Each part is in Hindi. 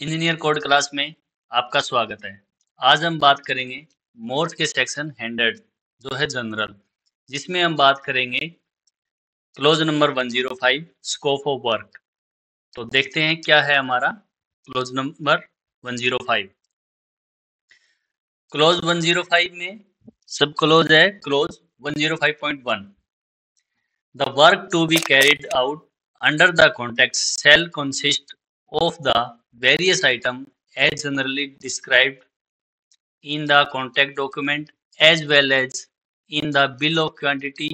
इंजीनियर कोड क्लास में आपका स्वागत है। आज हम बात करेंगे मोर्स के सेक्शन 100 जो है जनरल, जिसमें हम बात करेंगे close number 105 scope of work. तो देखते हैं क्या है हमारा क्लोज नंबर 105। क्लोज 105 में सब क्लोज है। Close 105.1 The work to be carried out under the contract shall consist of the various items as generally described in the contract document as well as in the bill of quantity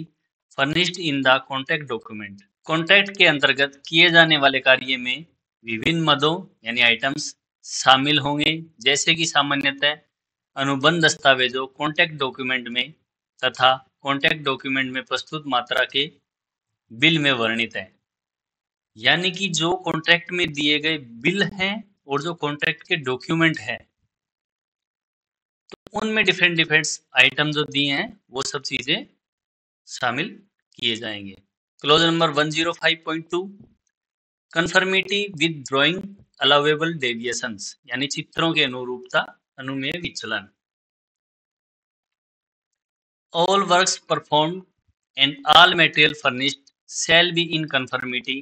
furnished in the contract document. Contract के अंतर्गत किए जाने वाले कार्य में विभिन्न मदों यानी आइटम्स शामिल होंगे, जैसे कि सामान्यतः अनुबंध दस्तावेजों कॉन्ट्रैक्ट डॉक्यूमेंट में तथा कॉन्ट्रैक्ट डॉक्यूमेंट में प्रस्तुत मात्रा के बिल में वर्णित है। यानी कि जो कॉन्ट्रैक्ट में दिए गए बिल हैं और जो कॉन्ट्रैक्ट के डॉक्यूमेंट है उनमें डिफरेंट आइटम जो दिए हैं वो सब चीजें शामिल किए जाएंगे। Close number 105.2 conformity with drawing allowable deviations यानी चित्रों की अनुरूपता अनुमेय विचलन। All works performed and all material furnished shall be in conformity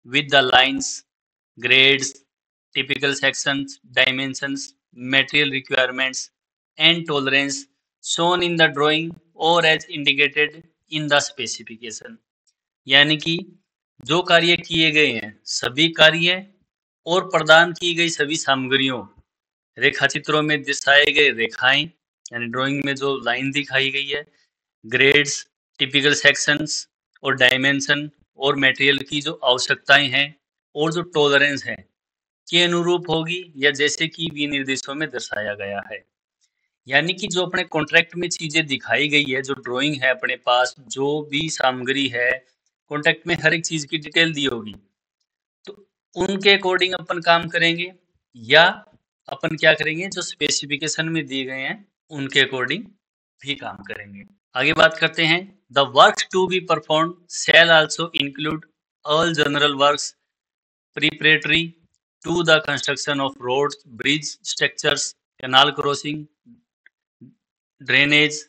with the lines, grades, typical sections, dimensions, material requirements and tolerance shown in the drawing or as indicated in the specification। यानी कि जो कार्य किए गए हैं सभी कार्य और प्रदान की गई सभी सामग्रियों रेखा चित्रों में दर्शाए गए रेखाएं यानी ड्राइंग में जो लाइन दिखाई गई है, ग्रेड्स, टिपिकल सेक्शंस और डायमेंशन और मटेरियल की जो आवश्यकताएं हैं और जो टॉलरेंस है के अनुरूप होगी या जैसे कि विनिर्देशों में दर्शाया गया है। यानी कि जो अपने कॉन्ट्रैक्ट में चीजें दिखाई गई है, जो ड्राइंग है अपने पास, जो भी सामग्री है कॉन्ट्रैक्ट में हर एक चीज की डिटेल दी होगी, तो उनके अकॉर्डिंग अपन काम करेंगे या अपन क्या करेंगे जो स्पेसिफिकेशन में दिए गए हैं उनके अकॉर्डिंग भी काम करेंगे। आगे बात करते हैं। The work to be perform shall also include all general works preparatory to the construction of roads, bridge structures, canal crossing, drainage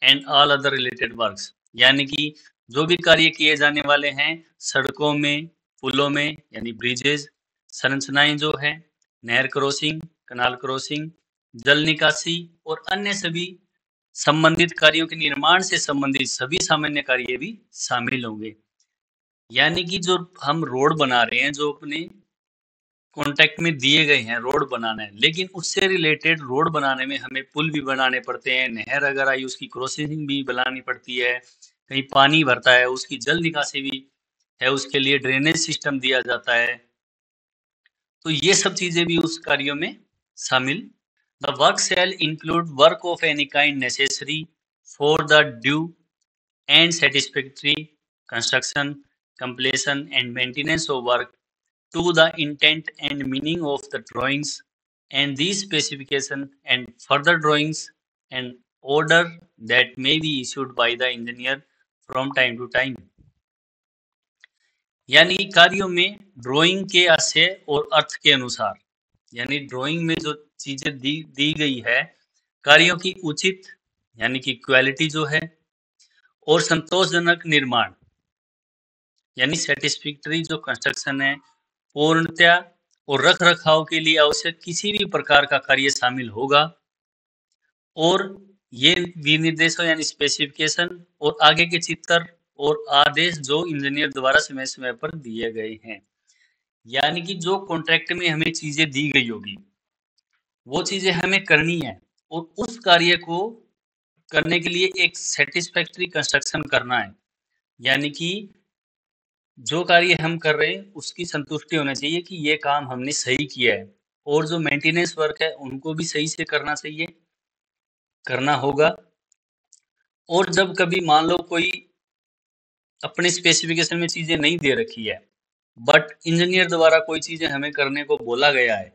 and all other related works. यानी कि जो भी कार्य किए जाने वाले हैं सड़कों में, पुलों में यानी ब्रिजेज, संरचनाएं जो है, नहर क्रॉसिंग, कनाल क्रॉसिंग, जल निकासी और अन्य सभी संबंधित कार्यों के निर्माण से संबंधित सभी सामान्य कार्य भी शामिल होंगे। यानी कि जो हम रोड बना रहे हैं, जो अपने कॉन्ट्रैक्ट में दिए गए हैं रोड बनाना है, लेकिन उससे रिलेटेड रोड बनाने में हमें पुल भी बनाने पड़ते हैं, नहर अगर आई उसकी क्रॉसिंग भी बनानी पड़ती है, कहीं पानी भरता है उसकी जल निकासी भी है, उसके लिए ड्रेनेज सिस्टम दिया जाता है। तो ये सब चीजें भी उस कार्यों में शामिल। The work shall include work of any kind necessary for the due and satisfactory construction, completion and maintenance of work to the intent and meaning of the drawings and these specification and further drawings and order that may be issued by the engineer from time to time। यानी कार्यों में ड्राइंग के आशय और अर्थ के अनुसार, यानी ड्राइंग में जो चीजें दी गई है कार्यों की उचित यानी कि क्वालिटी जो है और संतोषजनक निर्माण यानी सेटिस्फैक्टरी जो कंस्ट्रक्शन है, पूर्णतया और रख रखाव के लिए आवश्यक किसी भी प्रकार का कार्य शामिल होगा। और ये विनिर्देशों यानी स्पेसिफिकेशन और आगे के चित्र और आदेश जो इंजीनियर द्वारा समय समय पर दिए गए हैं। यानी कि जो कॉन्ट्रैक्ट में हमें चीजें दी गई होगी वो चीजें हमें करनी है और उस कार्य को करने के लिए एक सेटिस्फैक्टरी कंस्ट्रक्शन करना है। यानी कि जो कार्य हम कर रहे हैं उसकी संतुष्टि होना चाहिए कि ये काम हमने सही किया है, और जो मेंटेनेंस वर्क है उनको भी सही से करना होगा। और जब कभी मान लो कोई अपने स्पेसिफिकेशन में चीजें नहीं दे रखी है बट इंजीनियर द्वारा कोई चीजें हमें करने को बोला गया है,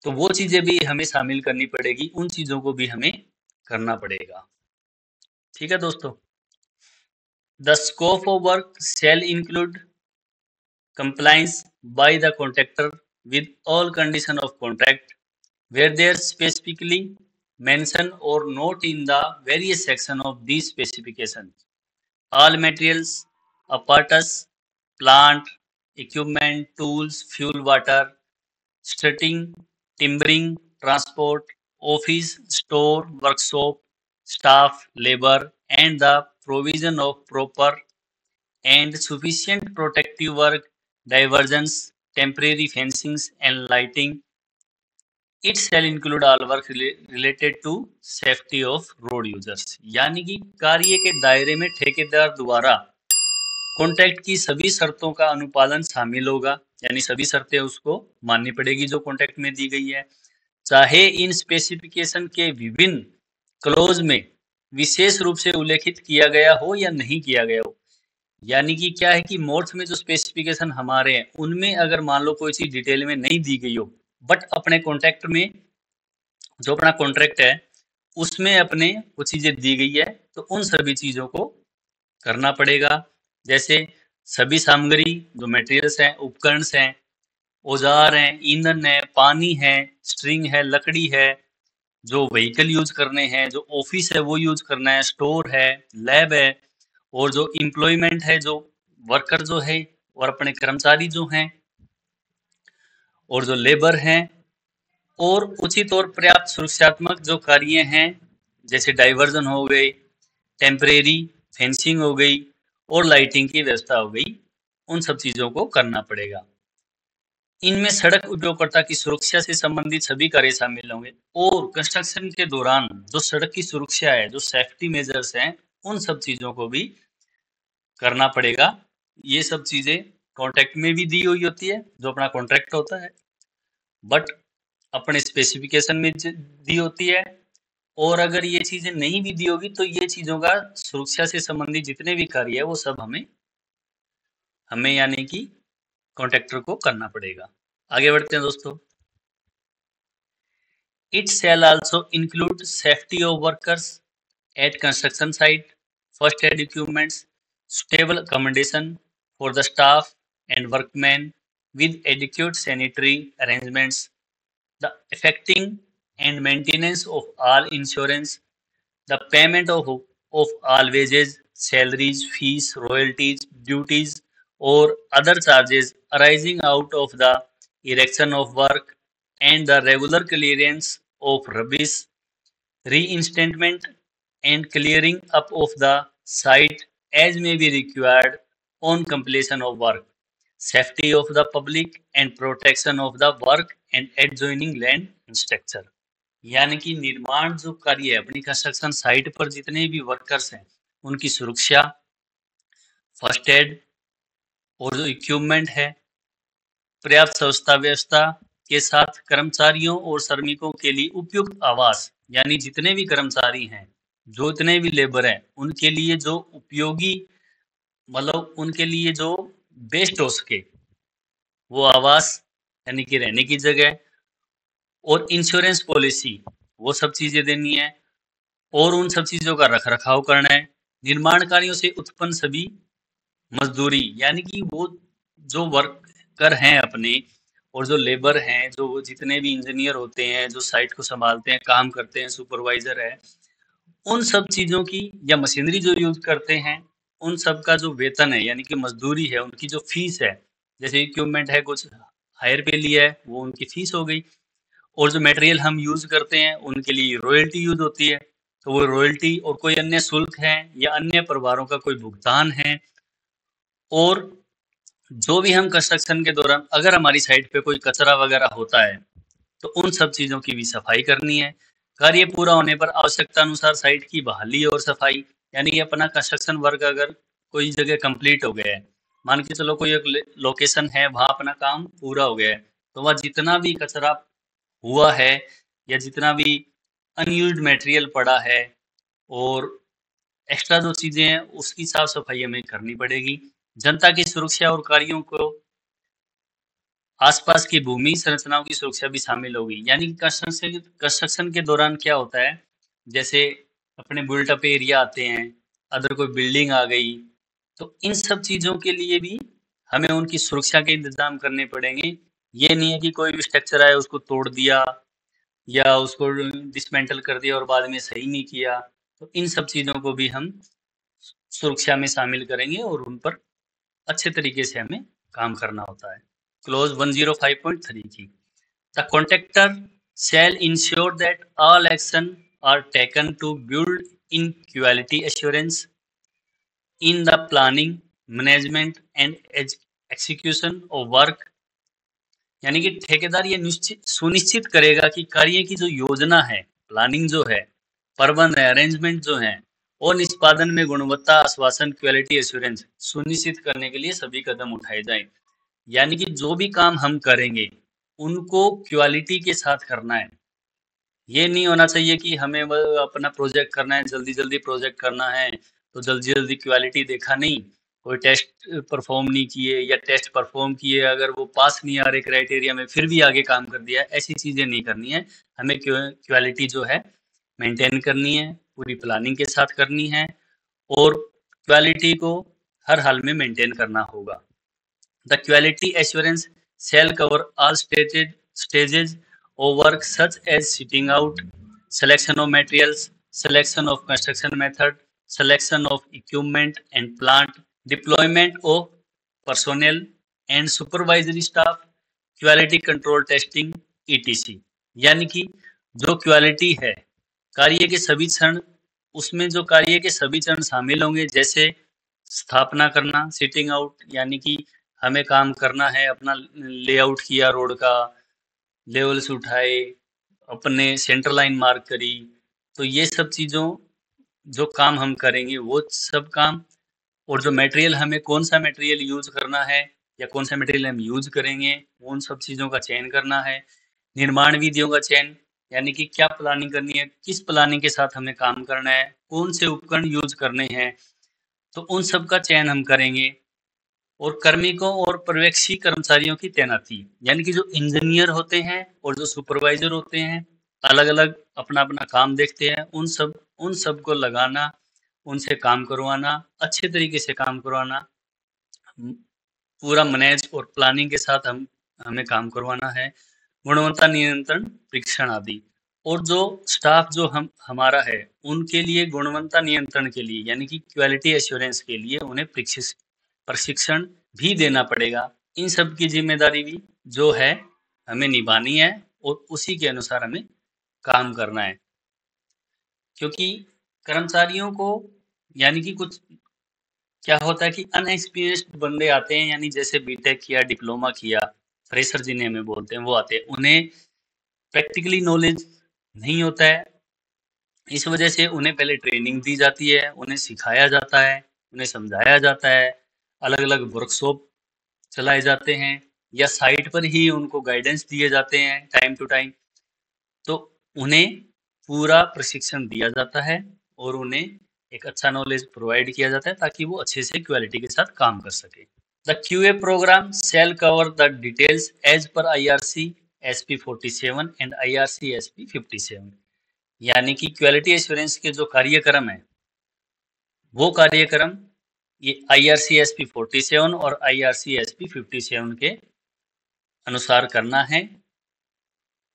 तो वो चीजें भी हमें शामिल करनी पड़ेगी, उन चीजों को भी हमें करना पड़ेगा। ठीक है दोस्तों। The scope of work shall include compliance by the contractor with all condition of contract where they are specifically mentioned or not in the various section of these specifications. All materials, apparatus, plant, equipment, tools, fuel, water, starting, timbering, transport, office, store, workshop, staff, labor, and the provision of proper and sufficient protective work, diversions, temporary fencings, and lighting. It shall include all work related to safety of road users. यानी कि कार्य के दायरे में ठेकेदार द्वारा कॉन्ट्रैक्ट की सभी शर्तों का अनुपालन शामिल होगा, यानी सभी शर्तें उसको माननी पड़ेगी जो कॉन्ट्रैक्ट में दी गई है, चाहे इन स्पेसिफिकेशन के विभिन्न क्लोज में विशेष रूप से उल्लेखित किया गया हो या नहीं किया गया हो। यानी कि क्या है कि मोर्थ में जो स्पेसिफिकेशन हमारे हैं उनमें अगर मान लो कोई चीज डिटेल में नहीं दी गई हो, बट अपने कॉन्ट्रैक्ट में जो अपना कॉन्ट्रैक्ट है उसमें अपने वो चीजें दी गई है, तो उन सभी चीजों को करना पड़ेगा। जैसे सभी सामग्री जो मटेरियल्स हैं, उपकरण हैं, औजार हैं, ईंधन है, पानी है, स्ट्रिंग है, लकड़ी है, जो व्हीकल यूज करने हैं, जो ऑफिस है वो यूज करना है, स्टोर है, लैब है, और जो एम्प्लॉयमेंट है, जो वर्कर जो है और अपने कर्मचारी जो हैं और जो लेबर हैं, और उचित और पर्याप्त सुरक्षात्मक जो कार्य हैं जैसे डाइवर्जन हो गए, टेम्परेरी फेंसिंग हो गई और लाइटिंग की व्यवस्था हो गई, उन सब चीजों को करना पड़ेगा। इनमें सड़क उपयोगकर्ता की सुरक्षा से संबंधित सभी कार्य शामिल होंगे और कंस्ट्रक्शन के दौरान जो सड़क की सुरक्षा है, जो सेफ्टी मेजर्स हैं, उन सब चीजों को भी करना पड़ेगा। ये सब चीजें कॉन्ट्रैक्ट में भी दी हुई होती है, जो अपना कॉन्ट्रैक्ट होता है, बट अपने स्पेसिफिकेशन में दी होती है, और अगर ये चीजें नहीं भी दी होगी तो ये चीजों का सुरक्षा से संबंधित जितने भी कार्य है वो सब हमें यानी कि कॉन्ट्रैक्टर को करना पड़ेगा। आगे बढ़ते हैं दोस्तों। It shall also include safety of workers at construction site, first aid equipments, suitable accommodation for the staff and workmen with adequate sanitary arrangements, the effecting and maintenance of all insurance, the payment of all wages, salaries, fees, royalties, duties, or other charges arising out of the erection of work, and the regular clearance of rubbish, reinstatement and clearing up of the site as may be required on completion of work, safety of the public and protection of the work and adjoining land and structure। यानी कि निर्माण जो कार्य है अपनी कंस्ट्रक्शन साइट पर जितने भी वर्कर्स हैं उनकी सुरक्षा, फर्स्ट एड और जो इक्विपमेंट है, पर्याप्त व्यवस्था के साथ कर्मचारियों और श्रमिकों के लिए उपयुक्त आवास, यानी जितने भी कर्मचारी हैं, जो जितने भी लेबर हैं, उनके लिए जो उपयोगी मतलब उनके लिए जो बेस्ट हो सके वो आवास यानी कि रहने की जगह, और इंश्योरेंस पॉलिसी वो सब चीजें देनी है, और उन सब चीजों का रख रखाव करना है। निर्माण कार्यों से उत्पन्न सभी मजदूरी, यानी कि वो जो वर्कर हैं अपने और जो लेबर हैं, जो जितने भी इंजीनियर होते हैं, जो साइट को संभालते हैं, काम करते हैं, सुपरवाइजर है, उन सब चीजों की या मशीनरी जो यूज करते हैं उन सब का जो वेतन है यानी कि मजदूरी है, उनकी जो फीस है, जैसे इक्विपमेंट है कुछ हायर पे लिया है वो उनकी फीस हो गई, और जो मटेरियल हम यूज करते हैं उनके लिए रॉयल्टी यूज होती है, तो वो रॉयल्टी और कोई अन्य शुल्क है या अन्य प्रभारों का कोई भुगतान है, और जो भी हम कंस्ट्रक्शन के दौरान अगर हमारी साइट पे कोई कचरा वगैरह होता है तो उन सब चीजों की भी सफाई करनी है। कार्य पूरा होने पर आवश्यकता अनुसार साइट की बहाली और सफाई, यानी कि अपना कंस्ट्रक्शन वर्क अगर कोई जगह कंप्लीट हो गया है, मान के चलो कोई एक लोकेशन है वहां अपना काम पूरा हो गया है, तो वह जितना भी कचरा हुआ है या जितना भी अनयूज्ड मटेरियल पड़ा है और एक्स्ट्रा जो चीजें हैं उसकी साफ सफाई हमें करनी पड़ेगी। जनता की सुरक्षा और कार्यों को आसपास की भूमि संरचनाओं की सुरक्षा भी शामिल होगी, यानी कि कंस्ट्रक्शन के दौरान क्या होता है, जैसे अपने बुल्टअप एरिया आते हैं, अदर कोई बिल्डिंग आ गई, तो इन सब चीजों के लिए भी हमें उनकी सुरक्षा के इंतजाम करने पड़ेंगे, ये नहीं है कि कोई भी स्ट्रक्चर आया उसको तोड़ दिया या उसको डिसमेंटल कर दिया और बाद में सही नहीं किया। तो इन सब चीज़ों को भी हम सुरक्षा में शामिल करेंगे और उन पर अच्छे तरीके से हमें काम करना होता है। क्लॉज 105.3 की The contractor shall ensure that all action are taken to build in quality assurance in the planning, management and execution of work। यानी कि ठेकेदार ये सुनिश्चित करेगा कि कार्य की जो योजना है, प्लानिंग जो है, प्रबंध है, अरेंजमेंट जो है और निष्पादन में गुणवत्ता आश्वासन क्वालिटी एश्योरेंस सुनिश्चित करने के लिए सभी कदम उठाए जाएं। यानी कि जो भी काम हम करेंगे उनको क्वालिटी के साथ करना है। ये नहीं होना चाहिए कि हमें अपना प्रोजेक्ट करना है, जल्दी जल्दी प्रोजेक्ट करना है तो जल्दी जल्दी क्वालिटी देखा नहीं, कोई टेस्ट परफॉर्म नहीं किए या टेस्ट परफॉर्म किए अगर वो पास नहीं आ रहे क्राइटेरिया में फिर भी आगे काम कर दिया। ऐसी चीज़ें नहीं करनी है। हमें क्वालिटी जो है मेंटेन करनी है, पूरी प्लानिंग के साथ करनी है और क्वालिटी को हर हाल में मेंटेन करना होगा। The quality assurance shall cover all stages of work such as sitting out, selection of materials, selection of construction method, selection of equipment and plant, deployment of personnel and supervisory staff, quality control testing, etc। यानी कि जो क्वालिटी है कार्य के सभी चरण, उसमें जो कार्य के सभी चरण शामिल होंगे, जैसे स्थापना करना, सिटिंग आउट यानी कि हमें काम करना है, अपना लेआउट किया, रोड का लेवल्स उठाए, अपने सेंटर लाइन मार्क करी, तो ये सब चीज़ों जो काम हम करेंगे वो सब काम, और जो मटेरियल हमें कौन सा मटेरियल यूज करना है या कौन सा मटेरियल हम यूज करेंगे उन सब चीज़ों का चयन करना है। निर्माण विधियों का चयन यानी कि क्या प्लानिंग करनी है, किस प्लानिंग के साथ हमें काम करना है, कौन से उपकरण यूज करने हैं, तो उन सब का चयन हम करेंगे। और कार्मिकों और पर्यवेक्षी कर्मचारियों की तैनाती यानी कि जो इंजीनियर होते हैं और जो सुपरवाइजर होते हैं अलग अलग अपना अपना काम देखते हैं, उन सब को लगाना, उनसे काम करवाना, अच्छे तरीके से काम करवाना, पूरा मैनेज और प्लानिंग के साथ हमें काम करवाना है। गुणवत्ता नियंत्रण परीक्षण आदि। और जो स्टाफ जो हमारा है उनके लिए गुणवत्ता नियंत्रण के लिए यानी कि क्वालिटी एश्योरेंस के लिए उन्हें प्रशिक्षण भी देना पड़ेगा। इन सब की जिम्मेदारी भी जो है हमें निभानी है और उसी के अनुसार हमें काम करना है। क्योंकि कर्मचारियों को यानी कि कुछ क्या होता है कि अनएक्सपीरियंस्ड बंदे आते हैं, यानी जैसे बीटेक किया, डिप्लोमा किया, फ्रेशर जिन्हें हमें बोलते हैं, वो आते हैं, उन्हें प्रैक्टिकली नॉलेज नहीं होता है। इस वजह से उन्हें पहले ट्रेनिंग दी जाती है, उन्हें सिखाया जाता है, उन्हें समझाया जाता है, अलग अलग वर्कशॉप चलाए जाते हैं या साइट पर ही उनको गाइडेंस दिए जाते हैं टाइम टू टाइम। तो उन्हें पूरा प्रशिक्षण दिया जाता है और उन्हें एक अच्छा नॉलेज प्रोवाइड किया जाता है ताकि वो अच्छे से क्वालिटी के साथ काम कर सके। The QA programme shall cover the details as per IRC SP 47 and IRC SP 57। यानी कि क्वालिटी एश्योरेंस के जो कार्यक्रम है वो कार्यक्रम ये IRC SP 47 और IRC SP 57 के अनुसार करना है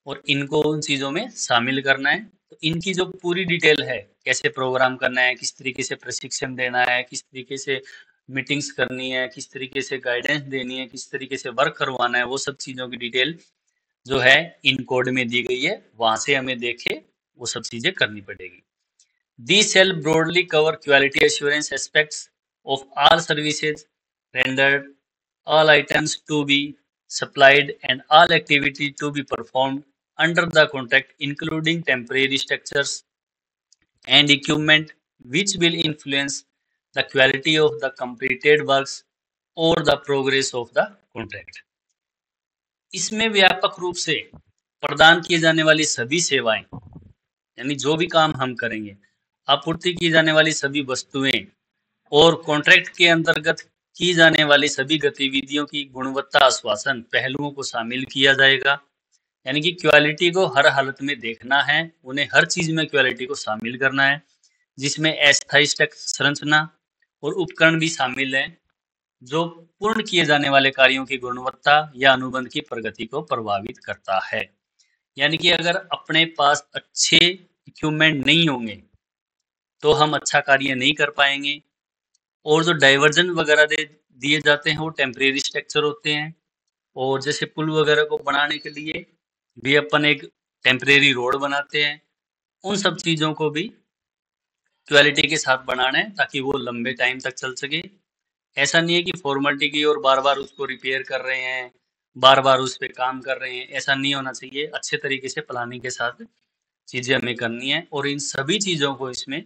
और इनको उन चीज़ों में शामिल करना है। तो इनकी जो पूरी डिटेल है, कैसे प्रोग्राम करना है, किस तरीके से प्रशिक्षण देना है, किस तरीके से मीटिंग्स करनी है, किस तरीके से गाइडेंस देनी है, किस तरीके से वर्क करवाना है, वो सब चीज़ों की डिटेल जो है इन कोड में दी गई है, वहाँ से हमें देखे वो सब चीज़ें करनी पड़ेगी। These shall broadly cover quality assurance aspects of all services rendered, all items to be supplied and all activity to be performed under the contract, including temporary structures and equipment which will influence the quality of the completed works or the progress of the contract। इसमें व्यापक रूप से प्रदान किए जाने वाली सभी सेवाएं यानी जो भी काम हम करेंगे, आपूर्ति की जाने वाली सभी वस्तुएं और कॉन्ट्रैक्ट के अंतर्गत की जाने वाली सभी गतिविधियों की गुणवत्ता आश्वासन पहलुओं को शामिल किया जाएगा। यानी कि क्वालिटी को हर हालत में देखना है, उन्हें हर चीज में क्वालिटी को शामिल करना है, जिसमें अस्थायी संरचना और उपकरण भी शामिल हैं, जो पूर्ण किए जाने वाले कार्यों की गुणवत्ता या अनुबंध की प्रगति को प्रभावित करता है। यानी कि अगर अपने पास अच्छे इक्विपमेंट नहीं होंगे तो हम अच्छा कार्य नहीं कर पाएंगे। और जो डाइवर्जन वगैरह दिए जाते हैं वो टेम्परेरी स्ट्रक्चर होते हैं, और जैसे पुल वगैरह को बनाने के लिए भी अपन एक टेम्परेरी रोड बनाते हैं। उन सब चीज़ों को भी क्वालिटी के साथ बनाना है ताकि वो लंबे टाइम तक चल सके। ऐसा नहीं है कि फॉर्मेलिटी की और बार बार उसको रिपेयर कर रहे हैं, बार बार उस पर काम कर रहे हैं, ऐसा नहीं होना चाहिए। अच्छे तरीके से प्लानिंग के साथ चीज़ें हमें करनी है और इन सभी चीज़ों को इसमें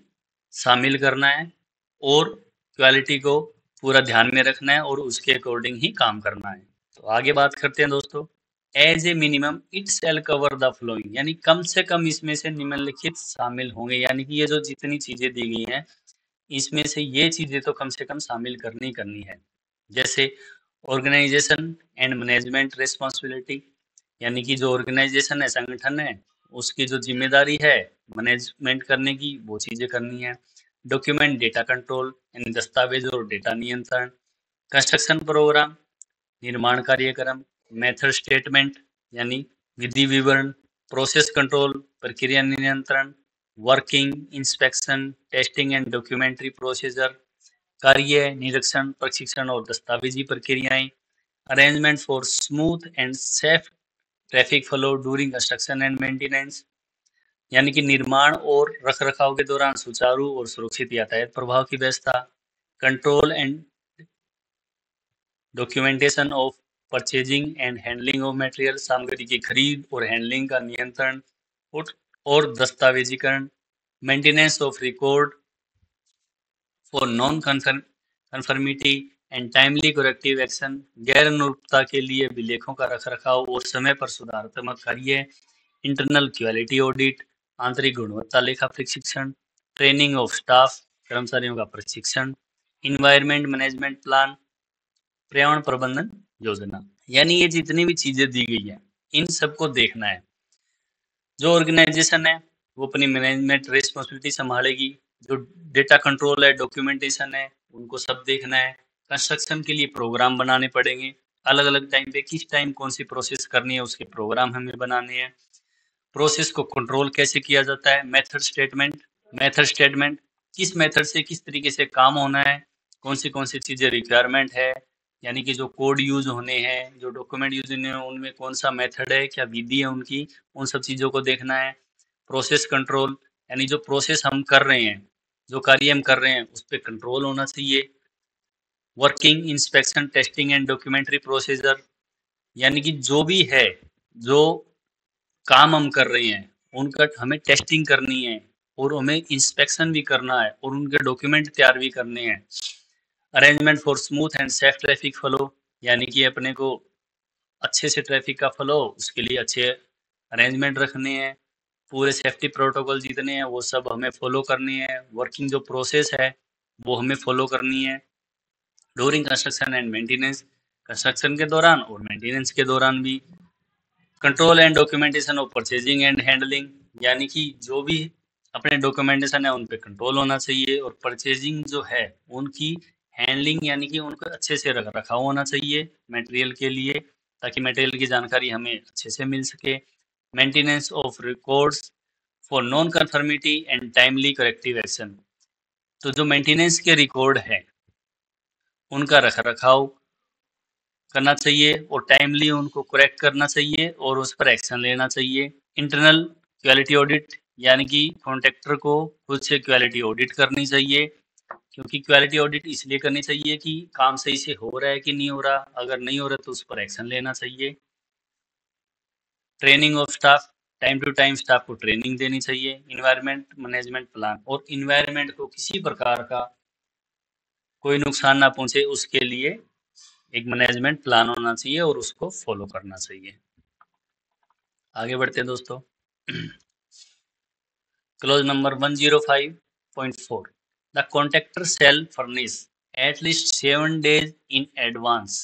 शामिल करना है और क्वालिटी को पूरा ध्यान में रखना है और उसके अकॉर्डिंग ही काम करना है। तो आगे बात करते हैं दोस्तों। As a minimum it shall cover the following, यानी कम से कम इसमें से निम्नलिखित शामिल होंगे। यानी कि ये जो जितनी चीजें दी गई हैं इसमें से ये चीजें तो कम से कम शामिल करनी करनी है। जैसे ऑर्गेनाइजेशन एंड मैनेजमेंट रिस्पॉन्सिबिलिटी, यानी कि जो ऑर्गेनाइजेशन है, संगठन है, उसकी जो जिम्मेदारी है मैनेजमेंट करने की, वो चीजें करनी है। डॉक्यूमेंट डेटा कंट्रोल, यानी दस्तावेज और डेटा नियंत्रण। कंस्ट्रक्शन प्रोग्राम, निर्माण कार्यक्रम। मेथड स्टेटमेंट, यानी विधि विवरण। प्रोसेस कंट्रोल, प्रक्रिया नियंत्रण। Working inspection, testing and documentary procedure. कार्य निरीक्षण, प्रशिक्षण और दस्तावेजी प्रक्रियाएं। Arrangement for smooth and safe traffic flow during construction and maintenance, यानी कि निर्माण और रखरखाव के दौरान सुचारू और सुरक्षित यातायात प्रवाह की व्यवस्था। Control and documentation of purchasing and handling of material, सामग्री की खरीद और हैंडलिंग का नियंत्रण और दस्तावेजीकरण। Maintenance of record for non conformity and timely corrective action, गैर अनुरूपता के लिए विलेखों का रखरखाव और समय पर सुधारात्मक कार्य। इंटरनल क्वालिटी ऑडिट, आंतरिक गुणवत्ता लेखा प्रशिक्षण। ट्रेनिंग ऑफ स्टाफ, कर्मचारियों का प्रशिक्षण। इन्वायरमेंट मैनेजमेंट प्लान, पर्यावरण प्रबंधन योजना। यानी ये जितनी भी चीजें दी गई है इन सबको देखना है। जो ऑर्गेनाइजेशन है वो अपनी मैनेजमेंट रिस्पॉन्सिबिलिटी संभालेगी, जो डेटा कंट्रोल है, डॉक्यूमेंटेशन है, उनको सब देखना है। कंस्ट्रक्शन के लिए प्रोग्राम बनाने पड़ेंगे, अलग अलग टाइम पे किस टाइम कौन सी प्रोसेस करनी है उसके प्रोग्राम हमें बनाने हैं। प्रोसेस को कंट्रोल कैसे किया जाता है। मेथड स्टेटमेंट किस मेथड से किस तरीके से काम होना है, कौन सी चीजें रिक्वायरमेंट है, यानी कि जो कोड यूज होने हैं, जो डॉक्यूमेंट यूज होने हैं, उनमें कौन सा मेथड है, क्या विधि है उनकी, उन सब चीजों को देखना है। प्रोसेस कंट्रोल, यानी जो प्रोसेस हम कर रहे हैं, जो कार्य हम कर रहे हैं उस पर कंट्रोल होना चाहिए। Working inspection, testing and documentary procedure, यानी कि जो भी है, जो काम हम कर रहे हैं उनका हमें टेस्टिंग करनी है और हमें इंस्पेक्शन भी करना है और उनके डॉक्यूमेंट तैयार भी करने हैं। Arrangement for smooth and safe traffic flow, यानी कि अपने को अच्छे से ट्रैफिक का फ्लो, उसके लिए अच्छे अरेंजमेंट रखने हैं। पूरे सेफ्टी प्रोटोकॉल जितने हैं वो सब हमें फॉलो करने हैं। वर्किंग जो प्रोसेस है वो हमें फॉलो करनी है। During construction and maintenance, construction के दौरान और मेंटेनेंस के दौरान भी। Control and documentation of purchasing and handling, यानी कि जो भी अपने डॉक्यूमेंटेशन है उन पे कंट्रोल होना चाहिए और परचेजिंग जो है उनकी हैंडलिंग, यानी कि उनको अच्छे से रखा होना चाहिए मटेरियल के लिए, ताकि मटेरियल की जानकारी हमें अच्छे से मिल सके। Maintenance of records for non conformity and timely corrective action, तो जो मेंटेनेंस के रिकॉर्ड है उनका रखरखाव करना चाहिए और टाइमली उनको करेक्ट करना चाहिए और उस पर एक्शन लेना चाहिए। इंटरनल क्वालिटी ऑडिट, यानी कि कॉन्ट्रैक्टर को खुद से क्वालिटी ऑडिट करनी चाहिए, क्योंकि क्वालिटी ऑडिट इसलिए करनी चाहिए कि काम सही से हो रहा है कि नहीं हो रहा, अगर नहीं हो रहा तो उस पर एक्शन लेना चाहिए। Training of staff, time to time staff को ट्रेनिंग देनी चाहिए। इन्वायरमेंट मैनेजमेंट प्लान, और इन्वायरमेंट को किसी प्रकार का कोई नुकसान ना पहुंचे उसके लिए एक मैनेजमेंट प्लान होना चाहिए और उसको फॉलो करना चाहिए। आगे बढ़ते हैं दोस्तों। Clause number 105.4, the contractor shall furnish at least 7 days in advance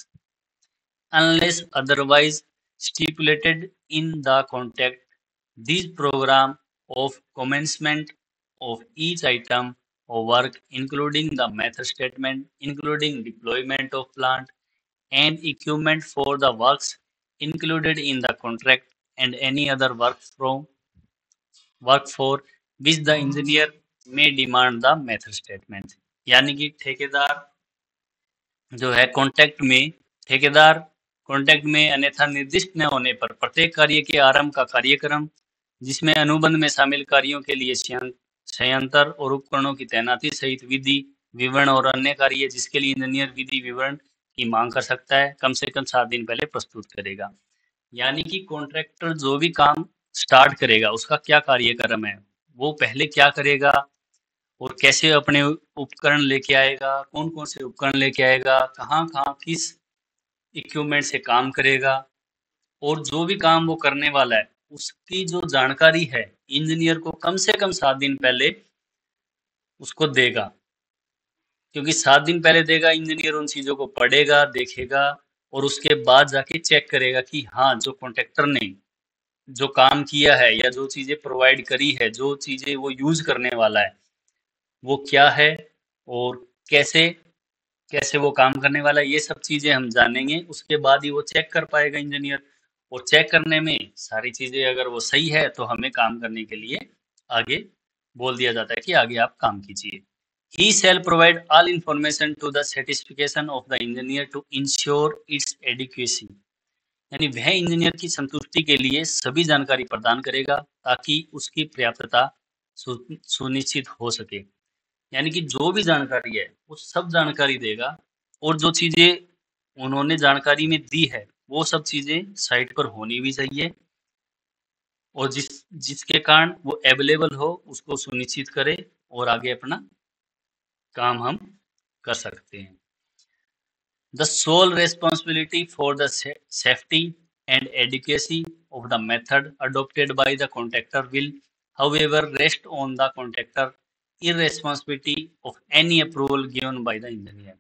unless otherwise stipulated in the contract this program of commencement of each item of work, including the method statement, including deployment of plant and equipment for the works included in the contract, and any other work for which the engineer may demand the method statement। यानी कि जो है ठेकेदार कॉन्ट्रैक्ट में अन्यथा निर्दिष्ट न होने पर प्रत्येक कार्य के आरंभ का कार्यक्रम, जिसमें अनुबंध में शामिल कार्यों के लिए संयंत्र और उपकरणों की तैनाती सहित विधि विवरण और अन्य कार्य जिसके लिए इंजीनियर विधि विवरण की मांग कर सकता है, कम से कम 7 दिन पहले प्रस्तुत करेगा। यानी कि कॉन्ट्रैक्टर जो भी काम स्टार्ट करेगा उसका क्या कार्यक्रम है, वो पहले क्या करेगा और कैसे अपने उपकरण लेके आएगा, कौन कौन से उपकरण लेके आएगा, कहाँ कहाँ किस इक्विपमेंट से काम करेगा, और जो भी काम वो करने वाला है उसकी जो जानकारी है इंजीनियर को कम से कम 7 दिन पहले उसको देगा। क्योंकि 7 दिन पहले देगा, इंजीनियर उन चीजों को पढ़ेगा, देखेगा और उसके बाद जाके चेक करेगा कि हाँ, जो कॉन्ट्रैक्टर ने जो काम किया है या जो चीजें प्रोवाइड करी है, जो चीजें वो यूज करने वाला है वो क्या है और कैसे कैसे वो काम करने वाला है, ये सब चीजें हम जानेंगे। उसके बाद ही वो चेक कर पाएगा इंजीनियर, और चेक करने में सारी चीजें अगर वो सही है तो हमें काम करने के लिए आगे बोल दिया जाता है कि आगे आप काम कीजिए। He shall provide all information to the satisfaction of the engineer to ensure its adequacy। यानी वह इंजीनियर की संतुष्टि के लिए सभी जानकारी प्रदान करेगा ताकि उसकी पर्याप्तता सुनिश्चित हो सके। यानी कि जो भी जानकारी है वो सब जानकारी देगा, और जो चीजें उन्होंने जानकारी में दी है वो सब चीजें साइट पर होनी भी चाहिए, और जिसके कारण वो अवेलेबल हो उसको सुनिश्चित करे और आगे अपना काम हम कर सकते हैं। The sole responsibility for the safety and adequacy of the method adopted by the contractor will, however, rest on the contractor irresponsibility of any approval given by the engineer।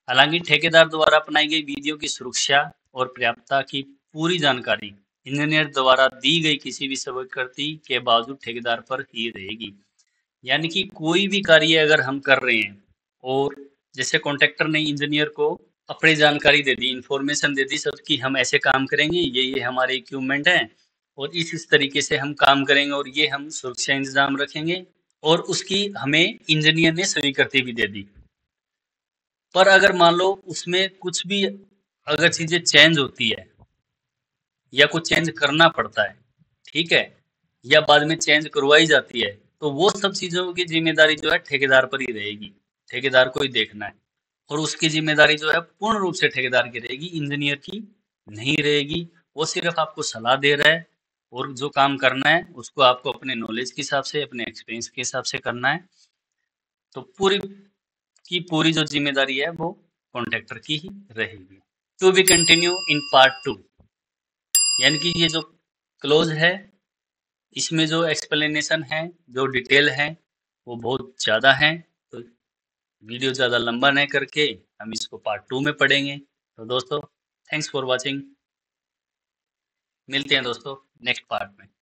हालांकि ठेकेदार द्वारा अपनाई गई विधियों की सुरक्षा और पर्याप्तता की पूरी जानकारी इंजीनियर द्वारा दी गई किसी भी स्वीकृति के बावजूद ठेकेदार पर ही रहेगी। यानी कि कोई भी कार्य अगर हम कर रहे हैं और जैसे कॉन्ट्रैक्टर ने इंजीनियर को अपनी जानकारी दे दी, इंफॉर्मेशन दे दी सब कि हम ऐसे काम करेंगे, ये हमारे इक्विपमेंट हैं और इस तरीके से हम काम करेंगे और ये हम सुरक्षा इंतजाम रखेंगे, और उसकी हमें इंजीनियर ने स्वीकृति भी दे दी। पर अगर मान लो उसमें कुछ भी अगर चीजें चेंज होती है या कुछ चेंज करना पड़ता है, ठीक है, या बाद में चेंज करवाई जाती है, तो वो सब चीजों की जिम्मेदारी जो है ठेकेदार पर ही रहेगी, ठेकेदार को ही देखना है, और उसकी जिम्मेदारी जो है पूर्ण रूप से ठेकेदार की रहेगी, इंजीनियर की नहीं रहेगी। वो सिर्फ आपको सलाह दे रहा है और जो काम करना है उसको आपको अपने नॉलेज के हिसाब से, अपने एक्सपीरियंस के हिसाब से करना है। तो पूरी की पूरी जो जिम्मेदारी है वो कॉन्ट्रैक्टर की ही रहेगी। To be continue in part 2। यानी कि ये जो क्लोज है इसमें जो एक्सप्लेनेशन है, जो डिटेल है वो बहुत ज़्यादा है, तो वीडियो ज़्यादा लंबा नहीं करके हम इसको पार्ट 2 में पढ़ेंगे। तो दोस्तों, थैंक्स फॉर वॉचिंग। मिलते हैं दोस्तों नेक्स्ट पार्ट में।